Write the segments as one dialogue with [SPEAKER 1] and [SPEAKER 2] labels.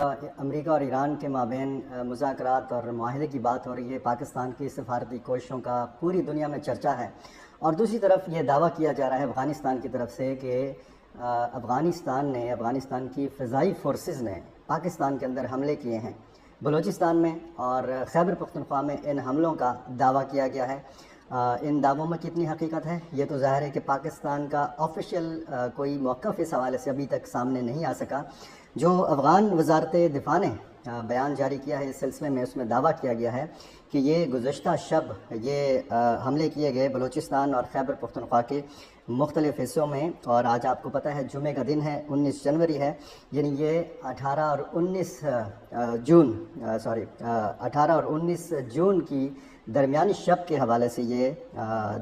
[SPEAKER 1] امریکہ اور ایران کے مابین مذاکرات اور معاہدے کی بات ہو رہی ہے۔ پاکستان کی سفارتی کوششوں کا پوری دنیا میں چرچا ہے، اور دوسری طرف یہ دعویٰ کیا جا رہا ہے افغانستان کی طرف سے کہ افغانستان کی فضائی فورسز نے پاکستان کے اندر حملے کیے ہیں۔ بلوچستان میں اور خیبر پختونخوا میں ان حملوں کا دعویٰ کیا گیا ہے۔ ان دعووں میں کتنی حقیقت ہے یہ تو ظاہر ہے کہ پاکستان کا آفیشیل کوئی موقف اس حوالے سے ابھی تک سامنے نہیں آ سکا۔ جو افغان وزارت دفاع نے بیان جاری کیا ہے اس سلسلے میں، اس میں دعویٰ کیا گیا ہے کہ یہ گزشتہ شب یہ حملے کیے گئے بلوچستان اور خیبر پختونخوا کے مختلف حصوں میں، اور آج آپ کو پتہ ہے جمعہ کا دن ہے، 19 جنوری ہے، یعنی یہ 18 اور 19 جون کی درمیانی شب کے حوالے سے یہ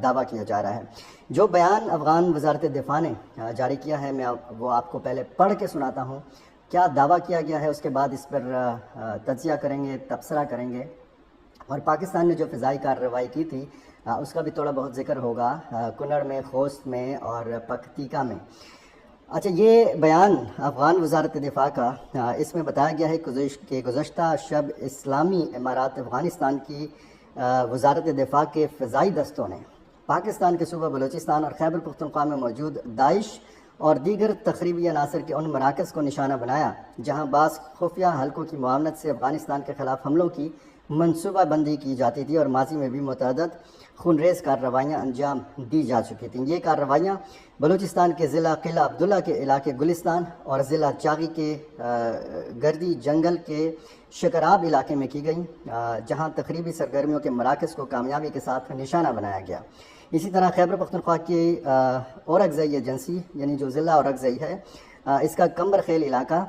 [SPEAKER 1] دعویٰ کیا جا رہا ہے۔ جو بیان افغان وزارت دفاع نے جاری کیا ہے میں وہ آپ کو پہلے پڑھ کے سناتا ہوں۔ کیا دعویٰ کیا گیا ہے اس کے بعد اس پر تجزیہ کریں گے، تبصرہ کریں گے، اور پاکستان نے جو فضائی کارروائی کی تھی اس کا بھی تھوڑا بہت ذکر ہوگا، کنڑ میں، خوست میں اور پکتیکا میں۔ اچھا، یہ بیان افغان وزارت دفاع کا، اس میں بتایا گیا ہے کہ گزشتہ شب اسلامی امارات افغانستان کی وزارت دفاع کے فضائی دستوں نے پاکستان کے صوبہ بلوچستان اور خیبر پختونخوا میں موجود داعش اور دیگر تخریبی عناصر کے ان مراکز کو نشانہ بنایا جہاں بعض خفیہ حلقوں کی معاونت سے افغانستان کے خلاف حملوں کی منصوبہ بندی کی جاتی تھی، اور ماضی میں بھی متعدد خونریز کارروائیاں انجام دی جا چکی تھیں۔ یہ کارروائیاں بلوچستان کے ضلع قلعہ عبداللہ کے علاقے گلستان اور ضلع چاغی کے گردی جنگل کے شکراب علاقے میں کی گئیں، جہاں تخریبی سرگرمیوں کے مراکز کو کامیابی کے ساتھ نشانہ بنایا گیا۔ اسی طرح خیبر پختونخوا کی اورکزئی ایجنسی، یعنی جو ضلع اورکزئی ہے، اس کا کمبر خیل علاقہ،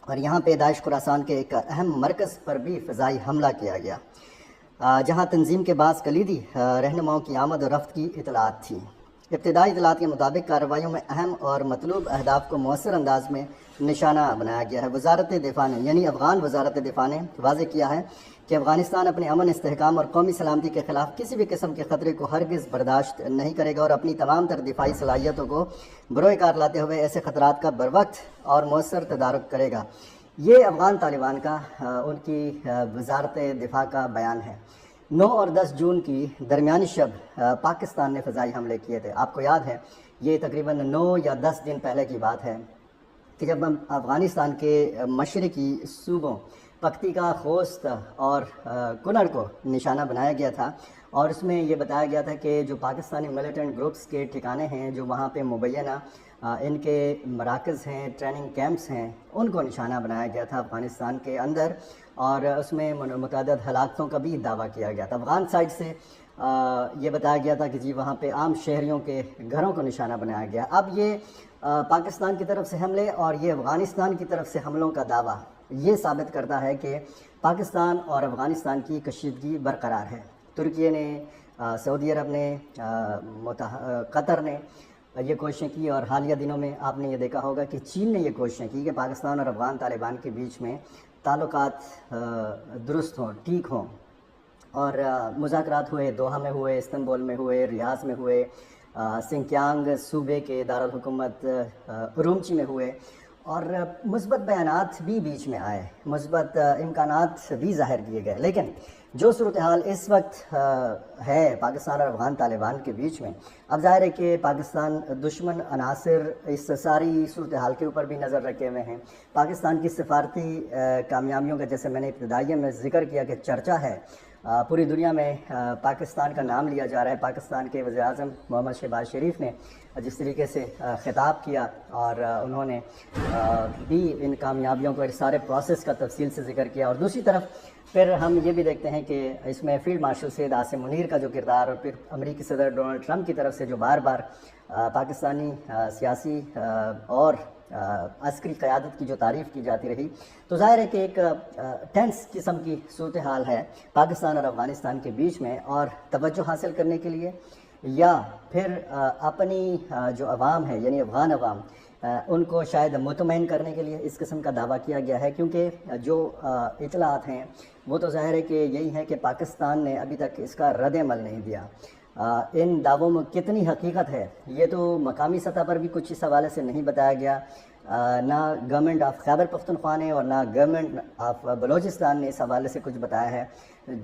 [SPEAKER 1] اور یہاں پہ داعش خراسان کے ایک اہم مرکز پر بھی فضائی حملہ کیا گیا، جہاں تنظیم کے بعض کلیدی رہنماؤں کی آمد و رفت کی اطلاعات تھیں۔ ابتدائی اطلاعات کے مطابق کارروائیوں میں اہم اور مطلوب اہداف کو مؤثر انداز میں نشانہ بنایا گیا ہے۔ وزارت دفاع نے، یعنی افغان وزارت دفاع نے واضح کیا ہے کہ افغانستان اپنے امن، استحکام اور قومی سلامتی کے خلاف کسی بھی قسم کے خطرے کو ہرگز برداشت نہیں کرے گا، اور اپنی تمام تر دفاعی صلاحیتوں کو بروئے کار لاتے ہوئے ایسے خطرات کا بروقت اور مؤثر تدارک کرے گا۔ یہ افغان طالبان کا ان کی وزارت دفاع کا بیان ہے۔ 9 اور 10 جون کی درمیانی شب پاکستان نے فضائی حملے کیے تھے۔ آپ کو یاد ہے یہ تقریباً 9 یا 10 دن پہلے کی بات ہے کہ جب افغانستان کے مشرقی صوبوں پکتیکا، خوست اور کنڑ کو نشانہ بنایا گیا تھا، اور اس میں یہ بتایا گیا تھا کہ جو پاکستانی ملیٹنٹ گروپس کے ٹھکانے ہیں، جو وہاں پہ مبینہ ان کے مراکز ہیں، ٹریننگ کیمپس ہیں، ان کو نشانہ بنایا گیا تھا افغانستان کے اندر، اور اس میں متعدد ہلاکتوں کا بھی دعویٰ کیا گیا تھا۔ افغان سائڈ سے یہ بتایا گیا تھا کہ جی وہاں پہ عام شہریوں کے گھروں کو نشانہ بنایا گیا۔ اب یہ پاکستان کی طرف سے حملے اور یہ افغانستان کی طرف سے حملوں کا دعویٰ یہ ثابت کرتا ہے کہ پاکستان اور افغانستان کی کشیدگی برقرار ہے۔ ترکیے نے، سعودی عرب نے، قطر نے یہ کوششیں کی، اور حالیہ دنوں میں آپ نے یہ دیکھا ہوگا کہ چین نے یہ کوششیں کی کہ پاکستان اور افغان طالبان کے بیچ میں تعلقات درست ہوں، ٹھیک ہوں، اور مذاکرات ہوئے، دوحہ میں ہوئے، استنبول میں ہوئے، ریاض میں ہوئے، سنکیانگ صوبے کے دارالحکومت ارومچی میں ہوئے، اور مثبت بیانات بھی بیچ میں آئے، مثبت امکانات بھی ظاہر کیے گئے۔ لیکن جو صورتحال اس وقت ہے پاکستان اور افغان طالبان کے بیچ میں، اب ظاہر ہے کہ پاکستان دشمن عناصر اس ساری صورتحال کے اوپر بھی نظر رکھے ہوئے ہیں۔ پاکستان کی سفارتی کامیابیوں کا، جیسے میں نے ابتدائیہ میں ذکر کیا کہ چرچا ہے، پوری دنیا میں پاکستان کا نام لیا جا رہا ہے۔ پاکستان کے وزیر اعظم محمد شہباز شریف نے جس طریقے سے خطاب کیا، اور انہوں نے بھی ان کامیابیوں کو، سارے پروسیس کا تفصیل سے ذکر کیا، اور دوسری طرف پھر ہم یہ بھی دیکھتے ہیں کہ اس میں فیلڈ مارشل سید عاصم منیر کا جو کردار، اور پھر امریکی صدر ڈونلڈ ٹرمپ کی طرف سے جو بار بار پاکستانی سیاسی اور عسکری قیادت کی جو تعریف کی جاتی رہی، تو ظاہر ہے کہ ایک ٹینس قسم کی صورتحال ہے پاکستان اور افغانستان کے بیچ میں، اور توجہ حاصل کرنے کے لیے یا پھر اپنی جو عوام ہے، یعنی افغان عوام، ان کو شاید مطمئن کرنے کے لیے اس قسم کا دعویٰ کیا گیا ہے، کیونکہ جو اطلاعات ہیں وہ تو ظاہر ہے کہ یہی ہے کہ پاکستان نے ابھی تک اس کا رد عمل نہیں دیا۔ ان دعووں میں کتنی حقیقت ہے یہ تو مقامی سطح پر بھی کچھ اس حوالے سے نہیں بتایا گیا، نہ گورنمنٹ آف خیبر پختونخوا نے اور نہ گورنمنٹ آف بلوچستان نے اس حوالے سے کچھ بتایا ہے.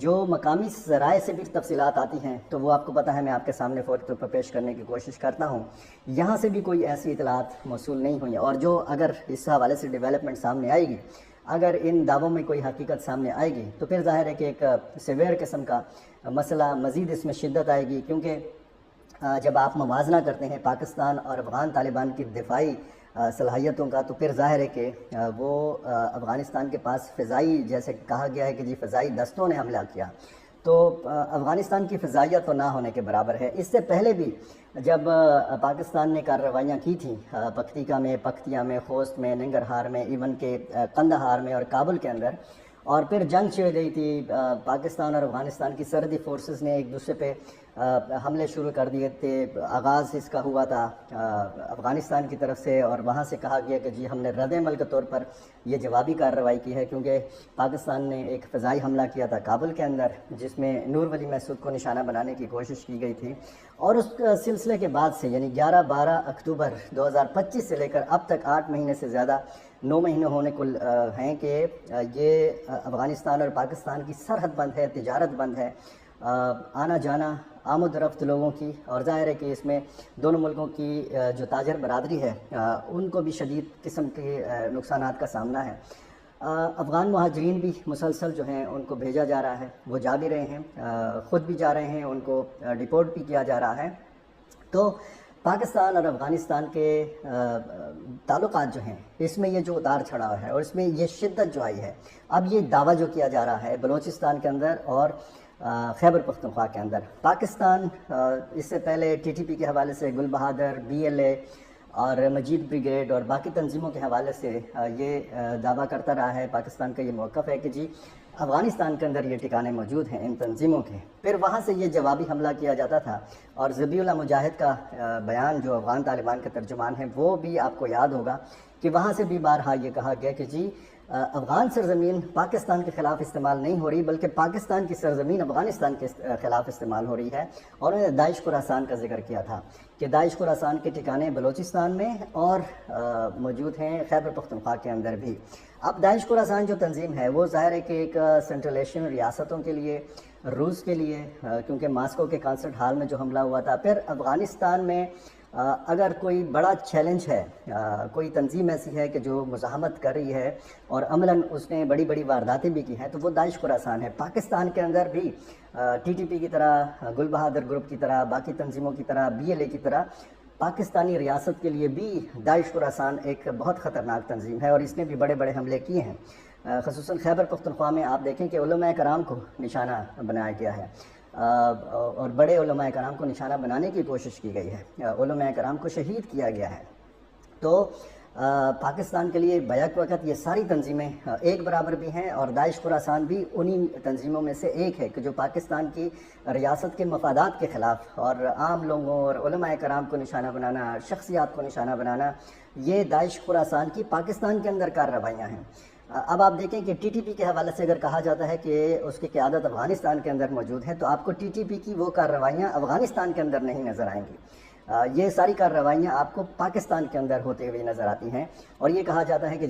[SPEAKER 1] جو مقامی ذرائع سے بھی تفصیلات آتی ہیں تو وہ آپ کو پتہ ہے میں آپ کے سامنے فوری طور پر پیش کرنے کی کوشش کرتا ہوں. یہاں سے بھی کوئی ایسی اطلاعات موصول نہیں ہوئی اور جو اگر اس حوالے سے ڈیولپمنٹ سامنے آئے گی, اگر ان دعووں میں کوئی حقیقت سامنے آئے گی تو پھر ظاہر ہے کہ ایک سیویئر قسم کا مسئلہ مزید اس میں شدت آئے گی, کیونکہ جب آپ موازنہ کرتے ہیں پاکستان اور افغان طالبان کی دفاعی صلاحیتوں کا تو پھر ظاہر ہے کہ وہ افغانستان کے پاس فضائی, جیسے کہا گیا ہے کہ جی فضائی دستوں نے حملہ کیا, تو افغانستان کی فضائیہ تو نہ ہونے کے برابر ہے. اس سے پہلے بھی جب پاکستان نے کارروائیاں کی تھیں پکتیکا میں, پکتیا میں, خوست میں, ننگرہار میں, ایون کہ قندھار میں اور کابل کے اندر, اور پھر جنگ چھڑ گئی تھی, پاکستان اور افغانستان کی سرحدی فورسز نے ایک دوسرے پہ حملے شروع کر دیے تھے. آغاز اس کا ہوا تھا افغانستان کی طرف سے اور وہاں سے کہا گیا کہ جی ہم نے رد عمل کے طور پر یہ جوابی کارروائی کی ہے, کیونکہ پاکستان نے ایک فضائی حملہ کیا تھا کابل کے اندر جس میں نور ولی محسود کو نشانہ بنانے کی کوشش کی گئی تھی. اور اس سلسلے کے بعد سے یعنی 11-12 اکتوبر 2025 سے لے کر اب تک 8 مہینے سے زیادہ 9 مہینے ہونے کو ہیں کہ یہ افغانستان اور پاکستان کی سرحد بند ہے, تجارت بند ہے, آنا جانا آمد و رفت لوگوں کی, اور ظاہر ہے کہ اس میں دونوں ملکوں کی جو تاجر برادری ہے ان کو بھی شدید قسم کے نقصانات کا سامنا ہے. افغان مہاجرین بھی مسلسل جو ہیں ان کو بھیجا جا رہا ہے, وہ جا بھی رہے ہیں, خود بھی جا رہے ہیں, ان کو ڈپورٹ بھی کیا جا رہا ہے. تو پاکستان اور افغانستان کے تعلقات جو ہیں اس میں یہ جو اتار چڑھاؤ ہے اور اس میں یہ شدت جو آئی ہے, اب یہ دعویٰ جو کیا جا رہا ہے بلوچستان کے اندر اور خیبر پختونخوا کے اندر, پاکستان اس سے پہلے ٹی ٹی پی کے حوالے سے گل بہادر, بی ایل اے اور مجید بریگیڈ اور باقی تنظیموں کے حوالے سے یہ دعویٰ کرتا رہا ہے, پاکستان کا یہ موقف ہے کہ جی افغانستان کے اندر یہ ٹھکانے موجود ہیں ان تنظیموں کے. پھر وہاں سے یہ جوابی حملہ کیا جاتا تھا, اور ذبیح اللہ مجاہد کا بیان جو افغان طالبان کے ترجمان ہیں وہ بھی آپ کو یاد ہوگا کہ وہاں سے بھی بارہا یہ کہا گیا کہ جی افغان سرزمین پاکستان کے خلاف استعمال نہیں ہو رہی بلکہ پاکستان کی سرزمین افغانستان کے خلاف استعمال ہو رہی ہے. اور انہوں نے داعش خراسان کا ذکر کیا تھا کہ داعش خراسان کے ٹھکانے بلوچستان میں اور موجود ہیں خیبر پختونخوا کے اندر بھی. اب داعش خراسان جو تنظیم ہے وہ ظاہر ہے کہ ایک سنٹرل ایشین ریاستوں کے لیے, روس کے لیے, کیونکہ ماسکو کے کانسرٹ ہال میں جو حملہ ہوا تھا, پھر افغانستان میں اگر کوئی بڑا چیلنج ہے, کوئی تنظیم ایسی ہے کہ جو مزاحمت کر رہی ہے اور عملاً اس نے بڑی بڑی وارداتیں بھی کی ہیں, تو وہ داعش خراسان ہے. پاکستان کے اندر بھی ٹی ٹی پی کی طرح, گل بہادر گروپ کی طرح, باقی تنظیموں کی طرح, بی ایل اے کی طرح پاکستانی ریاست کے لیے بھی داعش خراسان ایک بہت خطرناک تنظیم ہے اور اس نے بھی بڑے بڑے حملے کیے ہیں. خصوصاً خیبر پختونخوا میں آپ دیکھیں کہ علماء کرام کو نشانہ بنایا گیا ہے اور بڑے علماء کرام کو نشانہ بنانے کی کوشش کی گئی ہے, علماء کرام کو شہید کیا گیا ہے. تو پاکستان کے لیے بیک وقت یہ ساری تنظیمیں ایک برابر بھی ہیں, اور داعش خراسان بھی انہی تنظیموں میں سے ایک ہے کہ جو پاکستان کی ریاست کے مفادات کے خلاف اور عام لوگوں اور علماء کرام کو نشانہ بنانا, شخصیات کو نشانہ بنانا, یہ داعش خراسان کی پاکستان کے اندر کارروائیاں ہیں. اب آپ دیکھیں کہ ٹی ٹی پی کے حوالے سے اگر کہا جاتا ہے کہ اس کی قیادت افغانستان کے اندر موجود ہے, تو آپ کو ٹی ٹی پی کی وہ کارروائیاں افغانستان کے اندر نہیں نظر آئیں گی. یہ ساری کارروائیاں آپ کو پاکستان کے اندر ہوتے ہوئے نظر آتی ہیں, اور یہ کہا جاتا ہے کہ